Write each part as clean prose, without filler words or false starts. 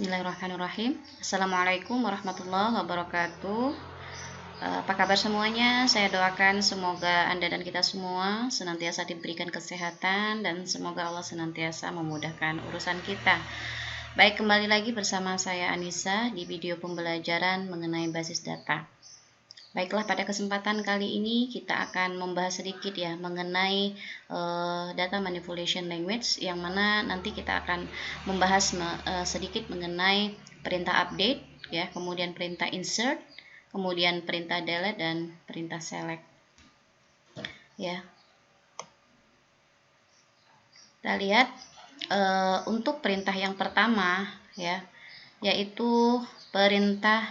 Bismillahirrahmanirrahim. Assalamualaikum warahmatullahi wabarakatuh. Apa kabar semuanya? Saya doakan semoga Anda dan kita semua senantiasa diberikan kesehatan dan semoga Allah senantiasa memudahkan urusan kita. Baik, kembali lagi bersama saya Anissa di video pembelajaran mengenai basis data. Baiklah, pada kesempatan kali ini kita akan membahas sedikit ya mengenai data manipulation language, yang mana nanti kita akan membahas sedikit mengenai perintah update ya, kemudian perintah insert, kemudian perintah delete dan perintah select. Ya. Kita lihat untuk perintah yang pertama ya, yaitu perintah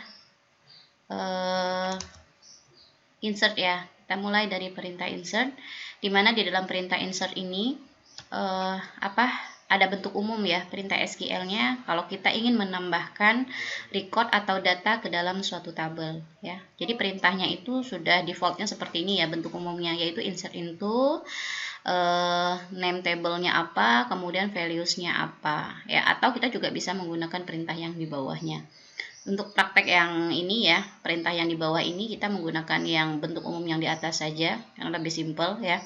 insert ya. Kita mulai dari perintah insert, dimana di dalam perintah insert ini ada bentuk umum ya, perintah SQL-nya kalau kita ingin menambahkan record atau data ke dalam suatu tabel ya. Jadi perintahnya itu sudah defaultnya seperti ini ya, bentuk umumnya yaitu insert into name table-nya apa, kemudian values-nya apa ya, atau kita juga bisa menggunakan perintah yang di bawahnya. Untuk praktek yang ini ya, perintah yang di bawah ini kita menggunakan yang bentuk umum yang di atas saja, yang lebih simple ya.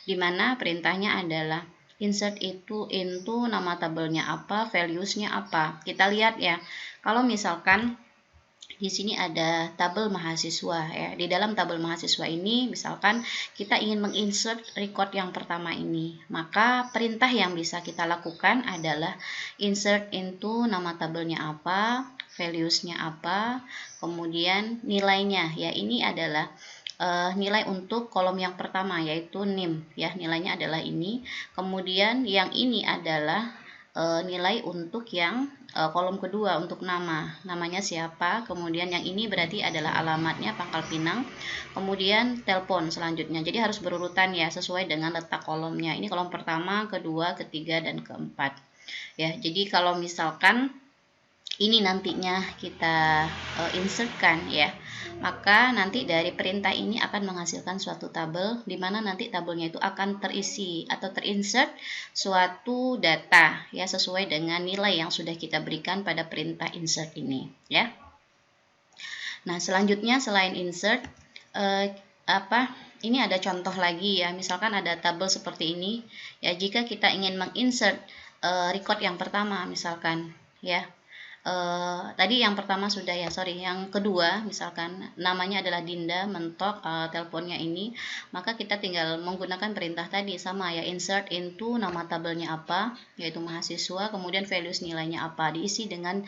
Dimana perintahnya adalah insert itu into nama tabelnya apa, values-nya apa. Kita lihat ya, kalau misalkan di sini ada tabel mahasiswa ya. Di dalam tabel mahasiswa ini misalkan kita ingin menginsert record yang pertama ini, maka perintah yang bisa kita lakukan adalah insert into nama tabelnya apa, values-nya apa, kemudian nilainya ya. Ini adalah nilai untuk kolom yang pertama yaitu name ya, nilainya adalah ini. Kemudian yang ini adalah nilai untuk yang kolom kedua untuk namanya siapa. Kemudian yang ini berarti adalah alamatnya Pangkal Pinang, kemudian telepon selanjutnya. Jadi harus berurutan ya, sesuai dengan letak kolomnya. Ini kolom pertama, kedua, ketiga, dan keempat ya. Jadi kalau misalkan ini nantinya kita insertkan ya, maka nanti dari perintah ini akan menghasilkan suatu tabel, di mana nanti tabelnya itu akan terisi atau terinsert suatu data ya, sesuai dengan nilai yang sudah kita berikan pada perintah insert ini ya. Nah, selanjutnya selain insert ini ada contoh lagi ya. Misalkan ada tabel seperti ini ya, jika kita ingin menginsert record yang pertama misalkan ya. Tadi yang pertama sudah ya, yang kedua misalkan namanya adalah Dinda, mentok teleponnya ini, maka kita tinggal menggunakan perintah tadi sama ya, insert into nama tabelnya apa yaitu mahasiswa, kemudian values nilainya apa, diisi dengan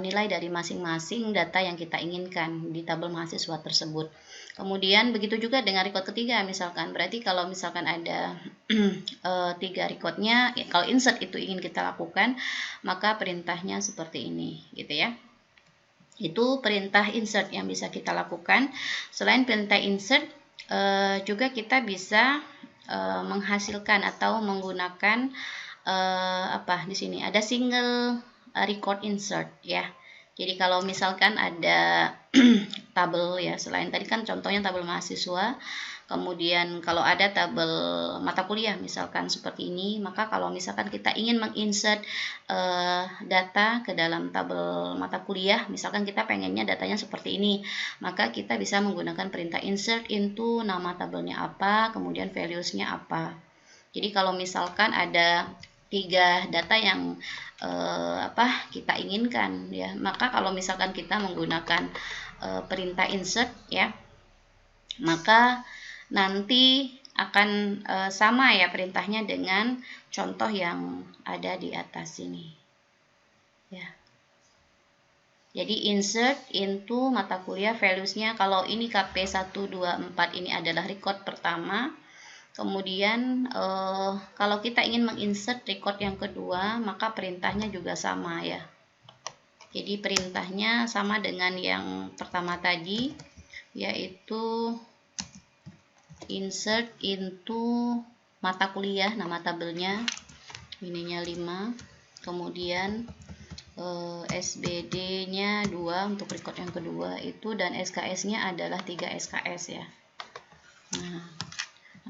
nilai dari masing-masing data yang kita inginkan di tabel mahasiswa tersebut. Kemudian begitu juga dengan record ketiga misalkan, berarti kalau misalkan ada 3 recordnya ya, kalau insert itu ingin kita lakukan, maka perintahnya seperti ini gitu ya. Itu perintah insert yang bisa kita lakukan. Selain perintah insert juga kita bisa menghasilkan atau menggunakan di sini ada single record insert ya. Jadi kalau misalkan ada tabel ya, selain tadi kan contohnya tabel mahasiswa, kemudian kalau ada tabel mata kuliah misalkan seperti ini, maka kalau misalkan kita ingin menginsert data ke dalam tabel mata kuliah, misalkan kita pengennya datanya seperti ini, maka kita bisa menggunakan perintah insert into nama tabelnya apa, kemudian values-nya apa. Jadi kalau misalkan ada 3 data yang kita inginkan ya, maka kalau misalkan kita menggunakan perintah insert ya, maka nanti akan sama ya perintahnya dengan contoh yang ada di atas ini ya. Jadi insert into mata kuliah, values-nya kalau ini KP124 ini adalah record pertama. Kemudian kalau kita ingin menginsert record yang kedua, maka perintahnya juga sama ya. Jadi perintahnya sama dengan yang pertama tadi, yaitu insert into mata kuliah, nama tabelnya ininya 5, kemudian SBD-nya 2 untuk record yang kedua itu, dan SKS-nya adalah 3 SKS ya. Nah,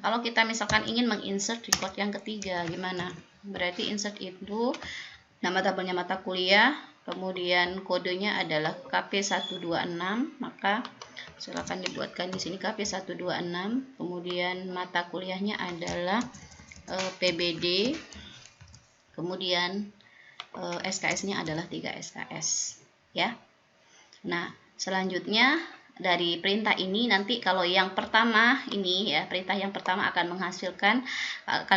kalau kita misalkan ingin menginsert record yang ketiga gimana? Berarti insert itu nama tabelnya mata kuliah, kemudian kodenya adalah KP126, maka silakan dibuatkan di sini KP126. Kemudian mata kuliahnya adalah PBD, kemudian SKS-nya adalah 3 SKS ya. Nah, selanjutnya dari perintah ini nanti kalau yang pertama ini ya, perintah yang pertama akan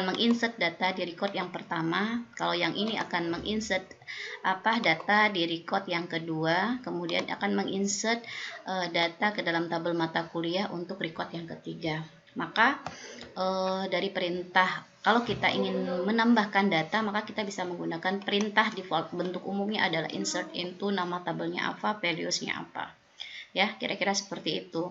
menginsert data di record yang pertama. Kalau yang ini akan menginsert data di record yang kedua, kemudian akan menginsert data ke dalam tabel mata kuliah untuk record yang ketiga. Maka dari perintah, kalau kita ingin menambahkan data, maka kita bisa menggunakan perintah default. Bentuk umumnya adalah insert into, nama tabelnya apa, values-nya apa. Ya, kira-kira seperti itu.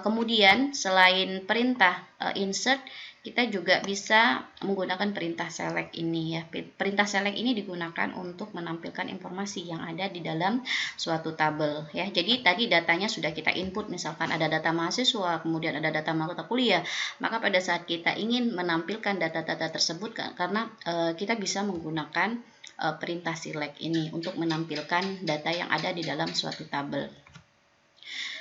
Kemudian selain perintah insert, kita juga bisa menggunakan perintah select ini ya. Perintah select ini digunakan untuk menampilkan informasi yang ada di dalam suatu tabel ya. Jadi tadi datanya sudah kita input, misalkan ada data mahasiswa, kemudian ada data mata kuliah. Maka pada saat kita ingin menampilkan data-data tersebut, karena kita bisa menggunakan perintah select ini untuk menampilkan data yang ada di dalam suatu tabel.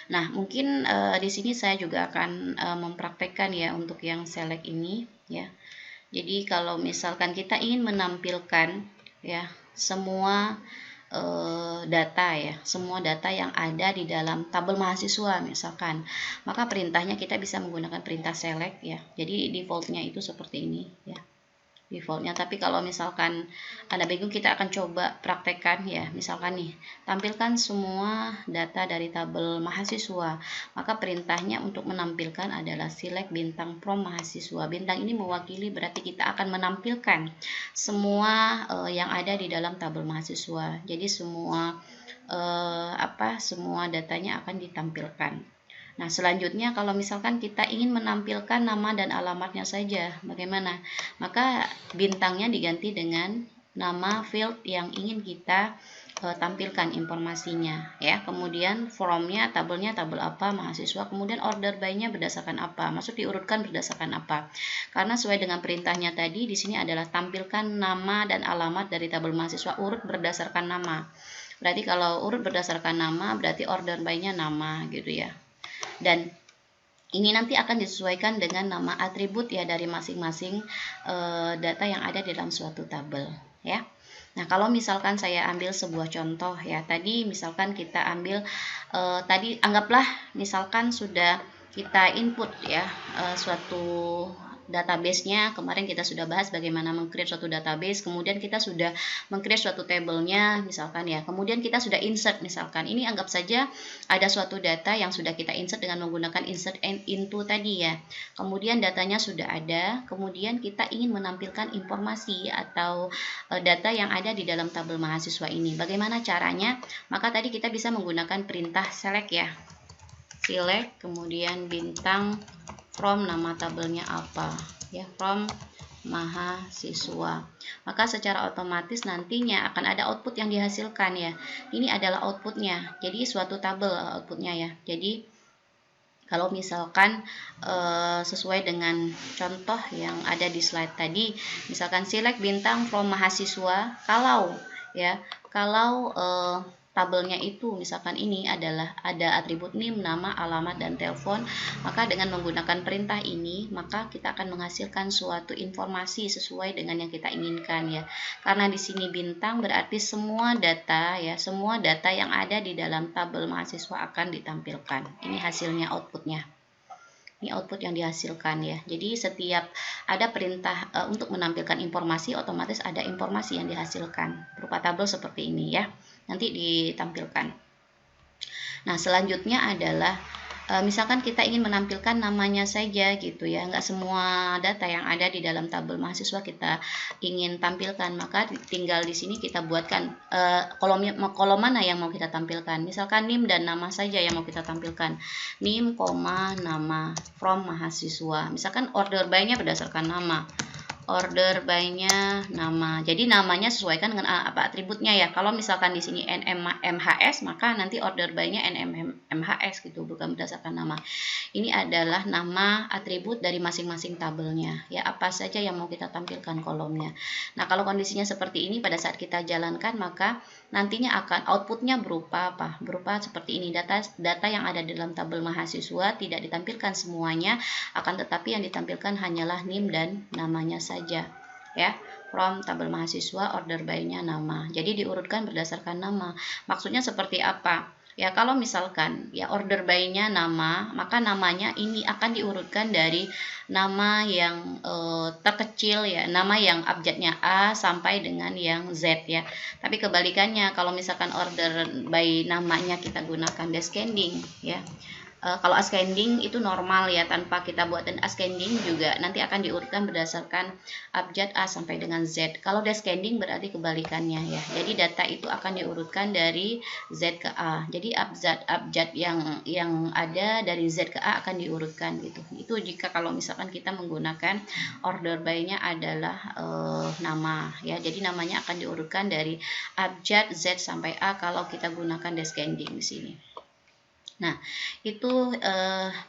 Nah, mungkin di sini saya juga akan mempraktekkan ya untuk yang select ini ya. Jadi kalau misalkan kita ingin menampilkan ya semua data ya, semua data yang ada di dalam tabel mahasiswa misalkan, maka perintahnya kita bisa menggunakan perintah select ya. Jadi defaultnya itu seperti ini ya, defaultnya. Tapi kalau misalkan Anda bingung, kita akan coba praktekkan ya. Misalkan nih, tampilkan semua data dari tabel mahasiswa, maka perintahnya untuk menampilkan adalah select bintang from mahasiswa. Bintang ini mewakili, berarti kita akan menampilkan semua yang ada di dalam tabel mahasiswa. Jadi semua semua datanya akan ditampilkan. Nah, selanjutnya kalau misalkan kita ingin menampilkan nama dan alamatnya saja, bagaimana? Maka bintangnya diganti dengan nama field yang ingin kita tampilkan informasinya ya. Kemudian formnya, tabelnya tabel apa, mahasiswa, kemudian order by-nya berdasarkan apa, maksud diurutkan berdasarkan apa. Karena sesuai dengan perintahnya tadi, di sini adalah tampilkan nama dan alamat dari tabel mahasiswa urut berdasarkan nama. Berarti kalau urut berdasarkan nama, berarti order by-nya nama gitu ya. Dan ini nanti akan disesuaikan dengan nama atribut ya dari masing-masing data yang ada di dalam suatu tabel ya. Nah, kalau misalkan saya ambil sebuah contoh ya, tadi misalkan kita ambil tadi anggaplah misalkan sudah kita input ya suatu database-nya. Kemarin kita sudah bahas bagaimana meng-create suatu database, kemudian kita sudah meng-create suatu tabelnya misalkan ya, kemudian kita sudah insert misalkan. Ini anggap saja ada suatu data yang sudah kita insert dengan menggunakan insert and into tadi ya. Kemudian datanya sudah ada, kemudian kita ingin menampilkan informasi atau data yang ada di dalam tabel mahasiswa ini. Bagaimana caranya? Maka tadi kita bisa menggunakan perintah select ya. Select, kemudian bintang from, nama tabelnya apa ya, from mahasiswa. Maka secara otomatis nantinya akan ada output yang dihasilkan ya. Ini adalah outputnya, jadi suatu tabel outputnya ya. Jadi kalau misalkan sesuai dengan contoh yang ada di slide tadi, misalkan select bintang from mahasiswa, kalau tabelnya itu misalkan ini adalah ada atribut NIM, nama, alamat, dan telepon, maka dengan menggunakan perintah ini maka kita akan menghasilkan suatu informasi sesuai dengan yang kita inginkan ya. Karena di sini bintang berarti semua data ya, semua data yang ada di dalam tabel mahasiswa akan ditampilkan. Ini hasilnya, outputnya. Ini output yang dihasilkan ya. Jadi setiap ada perintah untuk menampilkan informasi, otomatis ada informasi yang dihasilkan berupa tabel seperti ini ya. Nanti ditampilkan. Nah, selanjutnya adalah misalkan kita ingin menampilkan namanya saja gitu ya, nggak semua data yang ada di dalam tabel mahasiswa kita ingin tampilkan, maka tinggal di sini kita buatkan kolom mana yang mau kita tampilkan. Misalkan NIM dan nama saja yang mau kita tampilkan, NIM, nama, from mahasiswa. Misalkan order by-nya berdasarkan nama, order by-nya nama. Jadi namanya sesuaikan dengan apa atributnya ya. Kalau misalkan di sini NMMHS, maka nanti order by-nya NMMHS gitu, bukan berdasarkan nama. Ini adalah nama atribut dari masing-masing tabelnya ya, apa saja yang mau kita tampilkan kolomnya. Nah, kalau kondisinya seperti ini pada saat kita jalankan, maka nantinya akan outputnya berupa apa? Berupa seperti ini. Data yang ada di dalam tabel mahasiswa tidak ditampilkan semuanya, akan tetapi yang ditampilkan hanyalah NIM dan namanya saja ya. From tabel mahasiswa, order by-nya nama. Jadi diurutkan berdasarkan nama. Maksudnya seperti apa? Ya, kalau misalkan ya order by-nya nama, maka namanya ini akan diurutkan dari nama yang terkecil ya, nama yang abjadnya A sampai dengan yang Z ya. Tapi kebalikannya, kalau misalkan order by namanya kita gunakan descending ya. Kalau ascending itu normal ya, tanpa kita buat dan ascending juga nanti akan diurutkan berdasarkan abjad A sampai dengan Z. Kalau descending berarti kebalikannya ya. Jadi data itu akan diurutkan dari Z ke A. Jadi abjad yang ada dari Z ke A akan diurutkan gitu. Itu jika kalau misalkan kita menggunakan order by-nya adalah nama ya. Jadi namanya akan diurutkan dari abjad Z sampai A kalau kita gunakan descending di sini. Nah, itu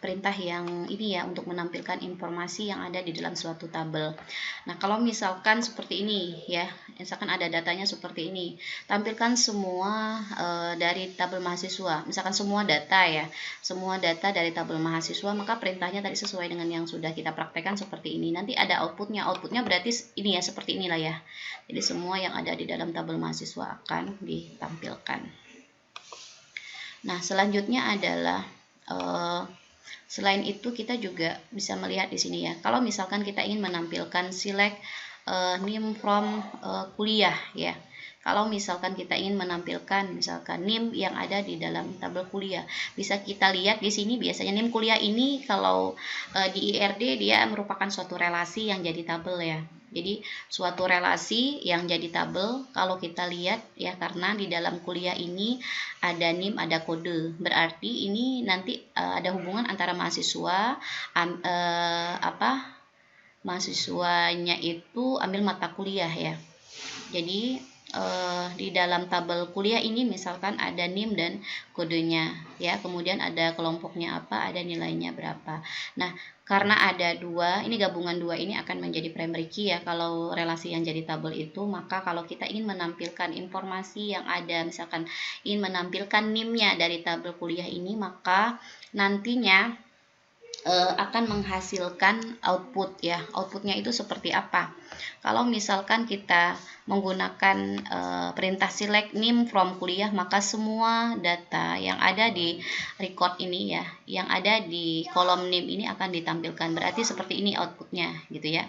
perintah yang ini ya, untuk menampilkan informasi yang ada di dalam suatu tabel. Nah, kalau misalkan seperti ini ya, misalkan ada datanya seperti ini, tampilkan semua dari tabel mahasiswa, misalkan semua data ya, semua data dari tabel mahasiswa, maka perintahnya tadi sesuai dengan yang sudah kita praktekkan seperti ini. Nanti ada outputnya berarti ini ya, seperti inilah ya. Jadi semua yang ada di dalam tabel mahasiswa akan ditampilkan. Nah, selanjutnya adalah selain itu kita juga bisa melihat di sini ya. Kalau misalkan kita ingin menampilkan select NIM from kuliah ya. Kalau misalkan kita ingin menampilkan misalkan NIM yang ada di dalam tabel kuliah, bisa kita lihat di sini biasanya NIM kuliah ini kalau di IRD dia merupakan suatu relasi yang jadi tabel ya. Jadi suatu relasi yang jadi tabel kalau kita lihat ya, karena di dalam kuliah ini ada NIM, ada kode. Berarti ini nanti ada hubungan antara mahasiswa mahasiswanya itu ambil mata kuliah ya. Jadi di dalam tabel kuliah ini misalkan ada NIM dan kodenya ya, kemudian ada kelompoknya apa, ada nilainya berapa. Nah, karena ada dua, ini gabungan dua ini akan menjadi primary key ya kalau relasi yang jadi tabel itu. Maka kalau kita ingin menampilkan informasi yang ada, misalkan ingin menampilkan NIM-nya dari tabel kuliah ini, maka nantinya akan menghasilkan output ya. Outputnya itu seperti apa? Kalau misalkan kita menggunakan perintah select NIM from kuliah, maka semua data yang ada di record ini ya, yang ada di kolom NIM ini akan ditampilkan. Berarti seperti ini outputnya gitu ya.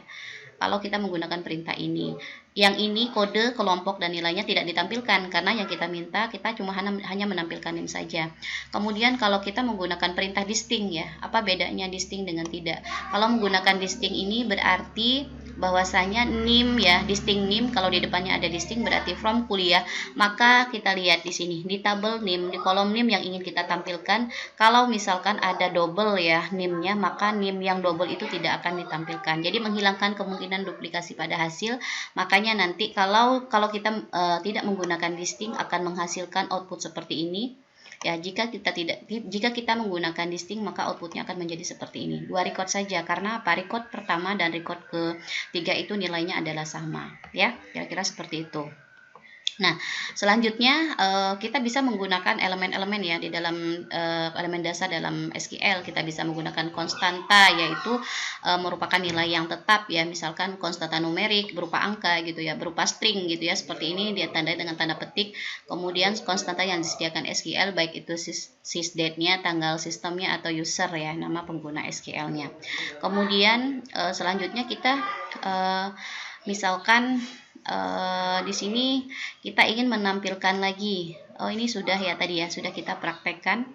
Kalau kita menggunakan perintah ini, yang ini kode, kelompok, dan nilainya tidak ditampilkan karena yang kita minta kita cuma hanya menampilkan NIM saja. Kemudian kalau kita menggunakan perintah distinct ya, apa bedanya distinct dengan tidak? Kalau menggunakan distinct ini berarti bahwasanya NIM ya, distinct NIM, kalau di depannya ada distinct berarti from kuliah, maka kita lihat di sini di tabel NIM, di kolom NIM yang ingin kita tampilkan, kalau misalkan ada double ya NIM-nya, maka NIM yang double itu tidak akan ditampilkan. Jadi menghilangkan kemungkinan duplikasi pada hasil. Makanya nanti kalau kita tidak menggunakan distinct akan menghasilkan output seperti ini. Ya, jika kita menggunakan distinct, maka outputnya akan menjadi seperti ini. Dua record saja, karena apa? Record pertama dan record ketiga itu nilainya adalah sama. Ya, kira-kira seperti itu. Nah, selanjutnya kita bisa menggunakan elemen-elemen ya di dalam elemen dasar dalam SQL. Kita bisa menggunakan konstanta, yaitu merupakan nilai yang tetap ya, misalkan konstanta numerik berupa angka gitu ya, berupa string gitu ya, seperti ini dia tandai dengan tanda petik. Kemudian konstanta yang disediakan SQL, baik itu sysdate-nya, tanggal sistemnya, atau user ya, nama pengguna SQL-nya. Kemudian selanjutnya kita misalkan di sini kita ingin menampilkan lagi. Ini sudah ya tadi ya, sudah kita praktekkan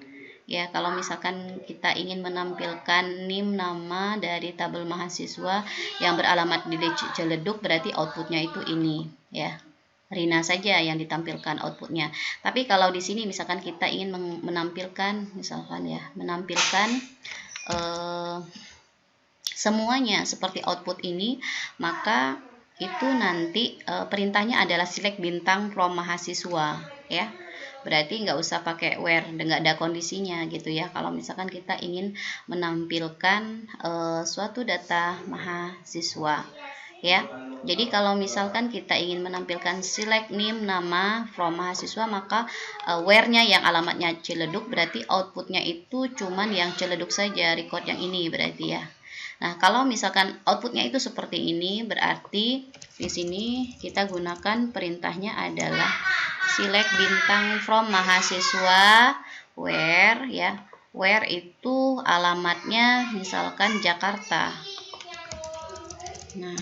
ya. Kalau misalkan kita ingin menampilkan NIM nama dari tabel mahasiswa yang beralamat di Ciledug, berarti outputnya itu ini ya, Rina saja yang ditampilkan outputnya. Tapi kalau di sini misalkan kita ingin menampilkan misalkan ya, menampilkan semuanya seperti output ini, maka itu nanti perintahnya adalah select bintang from mahasiswa ya. Berarti nggak usah pakai where, nggak ada kondisinya gitu ya. Kalau misalkan kita ingin menampilkan suatu data mahasiswa ya. Jadi kalau misalkan kita ingin menampilkan select name nama from mahasiswa, maka where-nya yang alamatnya Ciledug, berarti outputnya itu cuman yang Ciledug saja, record yang ini berarti ya. Nah, kalau misalkan outputnya itu seperti ini, berarti di sini kita gunakan perintahnya adalah select bintang from mahasiswa where ya. Where itu alamatnya misalkan Jakarta. Nah,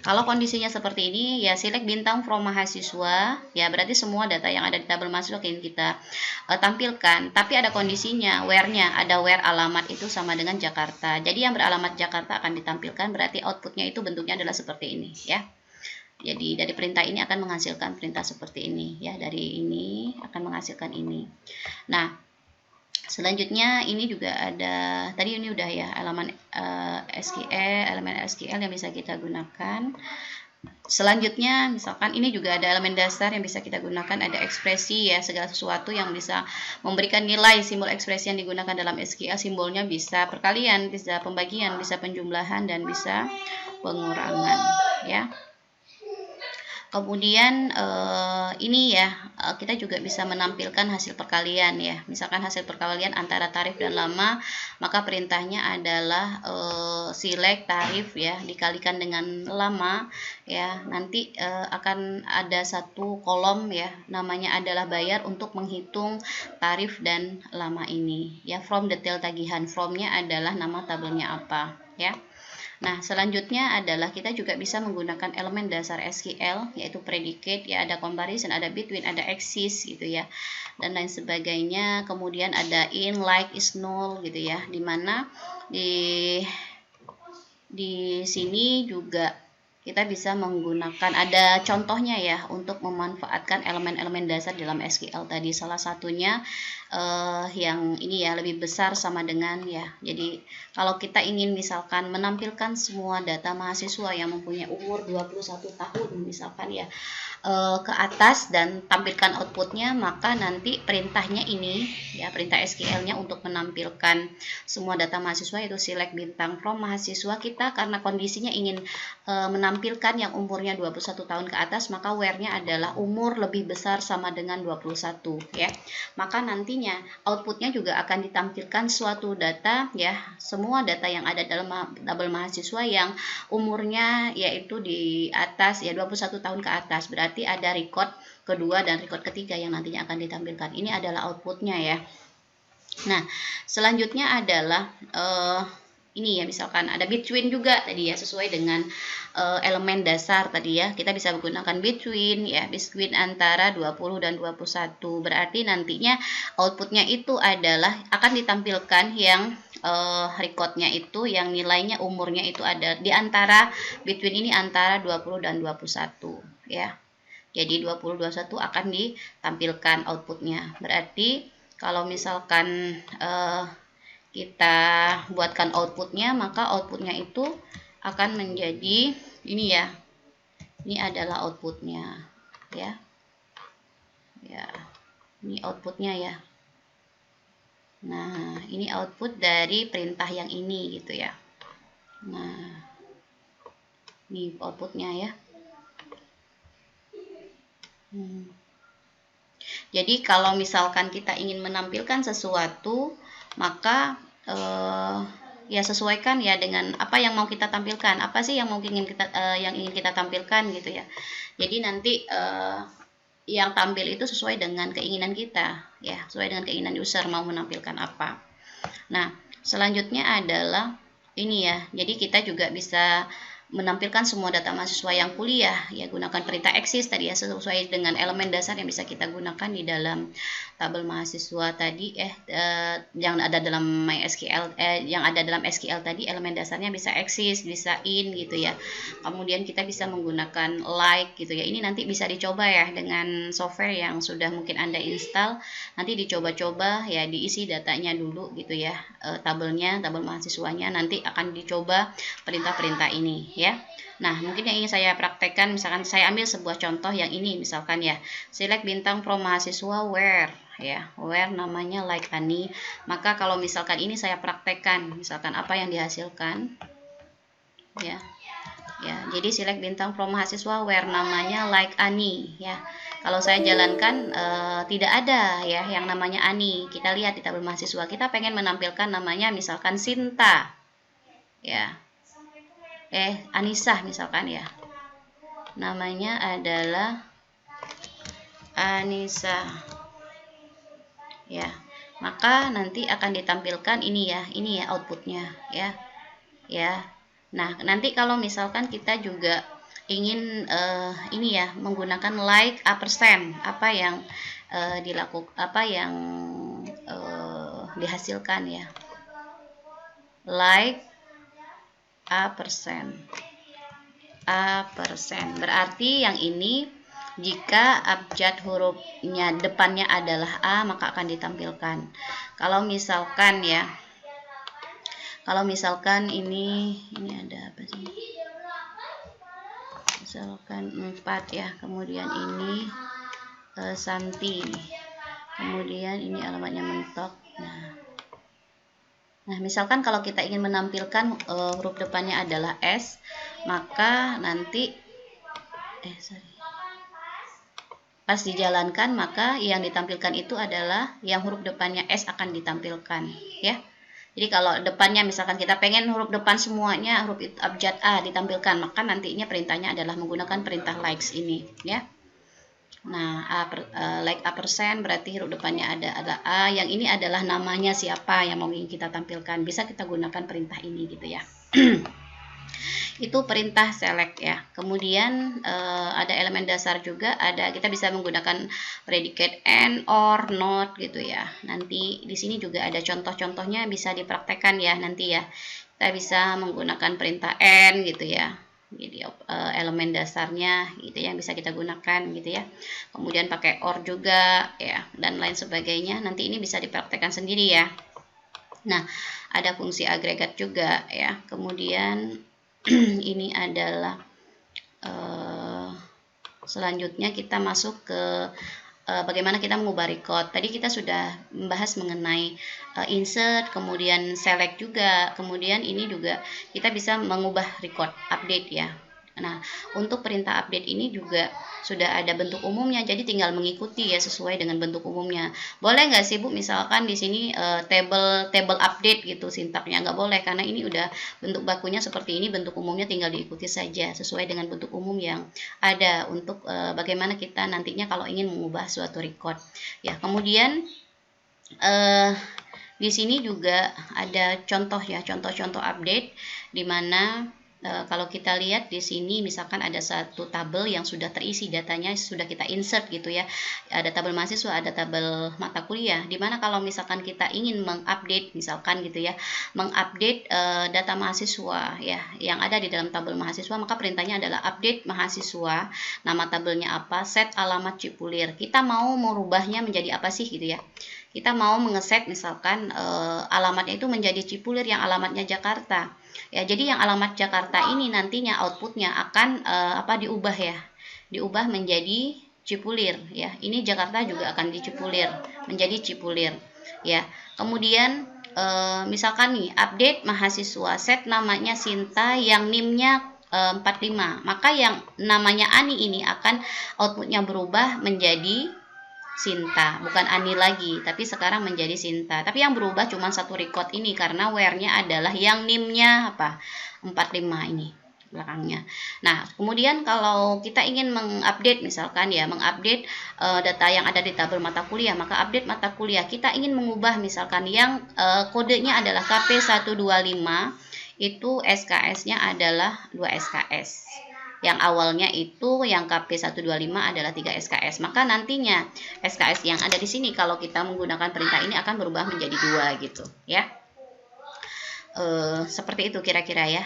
kalau kondisinya seperti ini ya select bintang from mahasiswa ya, berarti semua data yang ada di tabel mahasiswa yang kita tampilkan, tapi ada kondisinya, where-nya ada where alamat itu sama dengan Jakarta. Jadi yang beralamat Jakarta akan ditampilkan, berarti outputnya itu bentuknya adalah seperti ini ya. Jadi dari perintah ini akan menghasilkan perintah seperti ini ya, dari ini akan menghasilkan ini. Nah, selanjutnya ini juga ada, tadi ini udah ya elemen SQL yang bisa kita gunakan. Selanjutnya misalkan ini juga ada elemen dasar yang bisa kita gunakan, ada ekspresi ya, segala sesuatu yang bisa memberikan nilai. Simbol ekspresi yang digunakan dalam SQL simbolnya bisa perkalian, bisa pembagian, bisa penjumlahan, dan bisa pengurangan ya. Kemudian ini ya, kita juga bisa menampilkan hasil perkalian ya. Misalkan hasil perkalian antara tarif dan lama, maka perintahnya adalah select tarif ya dikalikan dengan lama ya. Nanti akan ada satu kolom ya, namanya adalah bayar, untuk menghitung tarif dan lama ini ya. From detail tagihan, from-nya adalah nama tabelnya apa ya. Nah, selanjutnya adalah kita juga bisa menggunakan elemen dasar SQL, yaitu predicate, ya ada comparison, ada between, ada axis gitu ya, dan lain sebagainya. Kemudian ada in, like, is, null gitu ya, dimana di sini juga kita bisa menggunakan, ada contohnya ya, untuk memanfaatkan elemen-elemen dasar dalam SQL tadi. Salah satunya yang ini ya, lebih besar sama dengan ya. Jadi kalau kita ingin misalkan menampilkan semua data mahasiswa yang mempunyai umur 21 tahun misalkan ya, ke atas dan tampilkan outputnya, maka nanti perintahnya ini ya, perintah SQL-nya untuk menampilkan semua data mahasiswa itu select bintang from mahasiswa. Kita karena kondisinya ingin menampilkan yang umurnya 21 tahun ke atas, maka where-nya adalah umur lebih besar sama dengan 21 ya. Maka nantinya outputnya juga akan ditampilkan suatu data ya, semua data yang ada dalam tabel mahasiswa yang umurnya yaitu di atas ya, 21 tahun ke atas. Berarti ada record kedua dan record ketiga yang nantinya akan ditampilkan. Ini adalah outputnya ya. Nah, selanjutnya adalah ini ya, misalkan ada between juga tadi ya, sesuai dengan elemen dasar tadi ya. Kita bisa menggunakan between ya, between antara 20 dan 21. Berarti nantinya outputnya itu adalah akan ditampilkan yang recordnya itu yang nilainya umurnya itu ada di antara, between ini antara 20 dan 21 ya. Jadi 20 21 akan ditampilkan outputnya. Berarti kalau misalkan kita buatkan outputnya, maka outputnya itu akan menjadi ini ya. Ini adalah outputnya ya. Ya, ini outputnya ya. Nah, ini output dari perintah yang ini gitu ya. Nah, ini outputnya ya. Jadi kalau misalkan kita ingin menampilkan sesuatu, maka ya sesuaikan ya dengan apa yang mau kita tampilkan. Apa sih yang ingin kita tampilkan gitu ya. Jadi nanti yang tampil itu sesuai dengan keinginan kita ya, sesuai dengan keinginan user mau menampilkan apa. Nah, selanjutnya adalah ini ya. Jadi kita juga bisa menampilkan semua data mahasiswa yang kuliah, ya gunakan perintah exist tadi ya, sesuai dengan elemen dasar yang bisa kita gunakan di dalam tabel mahasiswa tadi yang ada dalam MySQL yang ada dalam SQL tadi. Elemen dasarnya bisa exist, bisa in gitu ya. Kemudian kita bisa menggunakan like gitu ya. Ini nanti bisa dicoba ya dengan software yang sudah mungkin Anda install. Nanti dicoba-coba ya, diisi datanya dulu gitu ya, tabelnya, tabel mahasiswanya, nanti akan dicoba perintah-perintah ini ya. Nah, mungkin yang ingin saya praktekkan, misalkan saya ambil sebuah contoh yang ini, misalkan ya, select bintang from mahasiswa where, ya, where namanya like Ani. Maka kalau misalkan ini saya praktekkan, misalkan apa yang dihasilkan, ya, jadi select bintang from mahasiswa where namanya like Ani, ya. Kalau saya jalankan tidak ada ya yang namanya Ani. Kita lihat di tabel mahasiswa, kita pengen menampilkan namanya misalkan Sinta, ya. Anissa misalkan ya, namanya adalah Anissa ya, maka nanti akan ditampilkan ini ya outputnya ya. Nah, nanti kalau misalkan kita juga ingin ini ya, menggunakan like a percent, apa yang dihasilkan ya, like a percent. Berarti yang ini jika abjad hurufnya depannya adalah A, maka akan ditampilkan. Kalau misalkan ini ada apa sih? Misalkan 4 ya, kemudian ini Santi, kemudian ini alamatnya mentok. Nah, misalkan kalau kita ingin menampilkan huruf depannya adalah S, maka nanti pas dijalankan, maka yang ditampilkan itu adalah yang huruf depannya S akan ditampilkan ya. Jadi kalau depannya misalkan kita pengen huruf depan semuanya huruf abjad A ditampilkan, maka nantinya perintahnya adalah menggunakan perintah likes ini ya. Nah, like a percent berarti huruf depannya ada A, yang ini adalah namanya siapa yang mau kita tampilkan, bisa kita gunakan perintah ini gitu ya. Itu perintah select ya. Kemudian ada elemen dasar juga, kita bisa menggunakan predicate and, or, not gitu ya. Nanti di sini juga ada contoh-contohnya, bisa dipraktekkan ya nanti ya. Kita bisa menggunakan perintah and gitu ya. Jadi elemen dasarnya gitu yang bisa kita gunakan gitu ya. Kemudian pakai or juga ya, dan lain sebagainya. Nanti ini bisa dipraktekkan sendiri ya. Nah, ada fungsi agregat juga ya. Kemudian ini adalah selanjutnya kita masuk ke bagaimana kita mengubah record. Tadi kita sudah membahas mengenai insert, kemudian select juga, kemudian ini juga kita bisa mengubah record, update ya. Nah, untuk perintah update ini juga sudah ada bentuk umumnya, jadi tinggal mengikuti ya sesuai dengan bentuk umumnya. Boleh nggak sih Bu, misalkan di sini table update gitu sintaknya? Nggak boleh, karena ini udah bentuk bakunya seperti ini, bentuk umumnya tinggal diikuti saja sesuai dengan bentuk umum yang ada untuk bagaimana kita nantinya kalau ingin mengubah suatu record. Ya, kemudian di sini juga ada contoh ya, contoh-contoh update di mana kalau kita lihat di sini misalkan ada satu tabel yang sudah terisi datanya, sudah kita insert gitu ya. Ada tabel mahasiswa, ada tabel mata kuliah. Dimana kalau misalkan kita ingin mengupdate misalkan gitu ya, mengupdate data mahasiswa ya yang ada di dalam tabel mahasiswa, maka perintahnya adalah update mahasiswa. Nama tabelnya apa? Set alamat Cipulir. Kita mau merubahnya menjadi apa sih gitu ya? Kita mau mengeset misalkan alamatnya itu menjadi Cipulir yang alamatnya Jakarta. Ya, jadi yang alamat Jakarta ini nantinya outputnya akan diubah ya. Diubah menjadi Cipulir ya. Ini Jakarta juga akan Cipulir menjadi Cipulir ya. Kemudian misalkan nih update mahasiswa, set namanya Sinta yang NIM-nya 45. Maka yang namanya Ani ini akan outputnya berubah menjadi Sinta, bukan Ani lagi, tapi sekarang menjadi Sinta. Tapi yang berubah cuma satu record ini karena where-nya adalah yang NIM-nya 45 ini belakangnya. Nah, kemudian kalau kita ingin mengupdate misalkan ya, mengupdate data yang ada di tabel mata kuliah, maka update mata kuliah kita ingin mengubah misalkan yang kodenya adalah KP125. itu SKS-nya adalah 2 SKS. Yang awalnya itu yang KP125 adalah 3 SKS. Maka nantinya SKS yang ada di sini kalau kita menggunakan perintah ini akan berubah menjadi 2 gitu ya. Seperti itu kira-kira ya.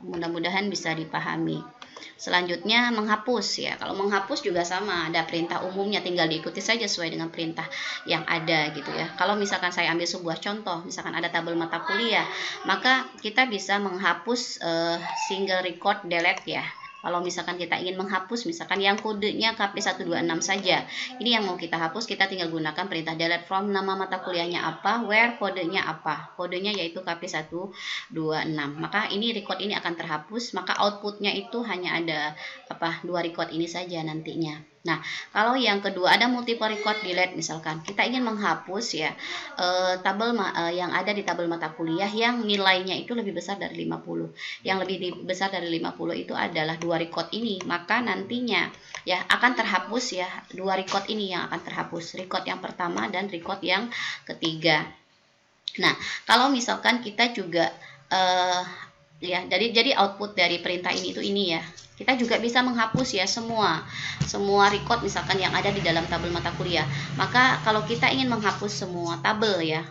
Mudah-mudahan bisa dipahami. Selanjutnya menghapus ya. Kalau menghapus juga sama, ada perintah umumnya, tinggal diikuti saja sesuai dengan perintah yang ada gitu ya. Kalau misalkan saya ambil sebuah contoh, misalkan ada tabel mata kuliah, maka kita bisa menghapus single record delete ya. Kalau misalkan kita ingin menghapus, misalkan yang kodenya KP126 saja, ini yang mau kita hapus, kita tinggal gunakan perintah delete from, nama mata kuliahnya apa, where, kodenya apa, kodenya yaitu KP126. Maka ini record ini akan terhapus, maka outputnya itu hanya ada 2 record ini saja nantinya. Nah, kalau yang kedua ada multiple record delete, misalkan kita ingin menghapus ya tabel yang ada di tabel mata kuliah yang nilainya itu lebih besar dari 50. Yang lebih besar dari 50 itu adalah 2 record ini, maka nantinya ya akan terhapus ya 2 record ini yang akan terhapus, record yang pertama dan record yang ketiga. Nah, kalau misalkan kita juga ya jadi output dari perintah ini itu ini ya, kita juga bisa menghapus ya semua record misalkan yang ada di dalam tabel mata kuliah. Maka kalau kita ingin menghapus semua tabel ya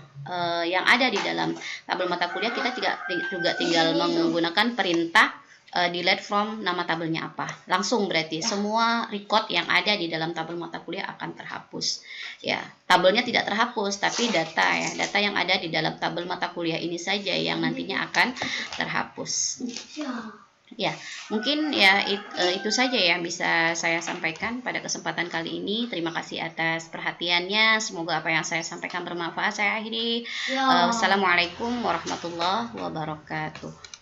yang ada di dalam tabel mata kuliah, kita juga tinggal menggunakan perintah delete from, nama tabelnya apa, langsung berarti semua record yang ada di dalam tabel mata kuliah akan terhapus ya. Tabelnya tidak terhapus, tapi data yang ada di dalam tabel mata kuliah ini saja yang nantinya akan terhapus ya. Mungkin ya itu saja yang bisa saya sampaikan pada kesempatan kali ini. Terima kasih atas perhatiannya, semoga apa yang saya sampaikan bermanfaat. Saya akhiri. Wassalamualaikum warahmatullahi wabarakatuh.